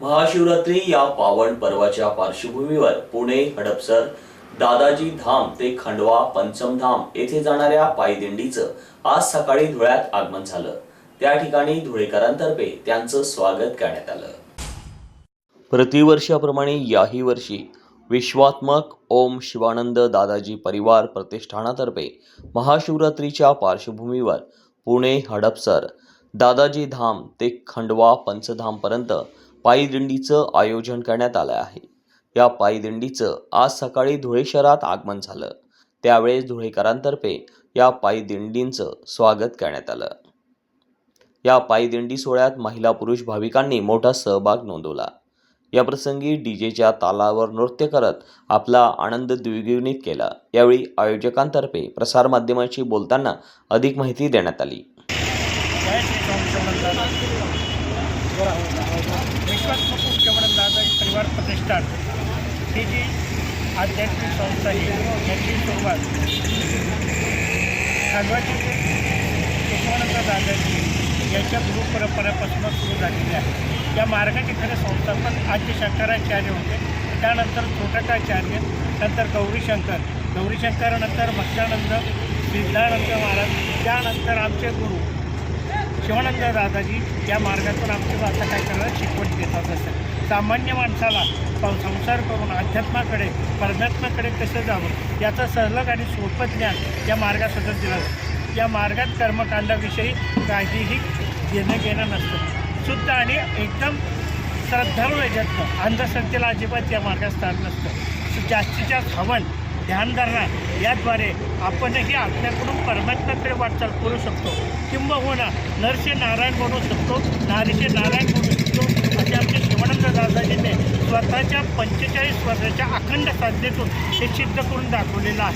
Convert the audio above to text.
महाशिवरात्री या पावन पर्वाच्या पार्श्वभूमीवर पुणे हडपसर दादाजी धाम ते खंडवा पंचमधाम येथे जाणाऱ्या पायी दिंडीचं आज सकाळी धुळ्यात आगमन झालं। त्या ठिकाणी धुळेकरांतर्फे त्यांचं स्वागत करण्यात आलं। प्रतिवर्षाप्रमाणे याही वर्षी विश्वात्मक ओम शिवानंद दादाजी परिवार प्रतिष्ठानातर्फे महाशिवरात्रीच्या पार्श्वभूमीवर पुणे हडपसर दादाजी धाम ते खंडवा पंचधाम पर्यंत पायी दिंडीचं आयोजन करण्यात आलं आहे। या पायी दिंडीचं आज सकाळी धुळे शहरात आगमन झालं। त्यावेळेस धुळेकरांतर्फे या पायी दिंडींचं स्वागत करण्यात आलं। या पायी दिंडी सोहळ्यात महिला पुरुष भाविकांनी मोठा सहभाग नोंदवला। या प्रसंगी डीजेच्या तालावर नृत्य करत आपला आनंद द्विगुणित केला। यावेळी आयोजकांतर्फे प्रसार माध्यमांशी बोलताना अधिक माहिती देण्यात आली। विश्वात्मक शिवानंद दादाजी परिवार प्रतिष्ठान ही जी आध्यात्मिक संस्था आहे याची सुरुवात खंडवाची शिवानंद दादाजी याच्या गुरु परंपरेपासून सुरू झालेली आहे। या मार्गाचे खरे संस्थापक आद्य शंकराचार्य होते, त्यानंतर छोटकाचार्य, नंतर गौरीशंकर नंतर भक्तानंद सिद्धानंद महाराज, त्यानंतर आमचे गुरु शिवानंद दादाजी या मार्गातून आमची आता काय करायला शिकवण देतात असतात। सामान्य माणसाला संसार करून अध्यात्माकडे परमात्म्याकडे कसं जावं याचं सरळ आणि सोपं ज्ञान या मार्गासोबत दिलं जातं। या मार्गात कर्मकांडाविषयी काहीही घेणं नसतं, शुद्ध आणि एकदम श्रद्धाळू याच्यातनं अंधश्रद्धेला अजिबात या मार्गात स्थान नसतं। जास्तीत जास्त हवन ध्यानधारणा याद्वारे आपणही आपल्याकडून परमात्म्याकडे वाटचाल करू शकतो, किंबहुना नरसे नारायण बनवू शकतो, नारीचे नारायण बनवू शकतो असे आमचे शिवानंद दादाजीने स्वतःच्या 45 वर्षाच्या अखंड साधनेतून हे सिद्ध करून दाखवलेलं आहे।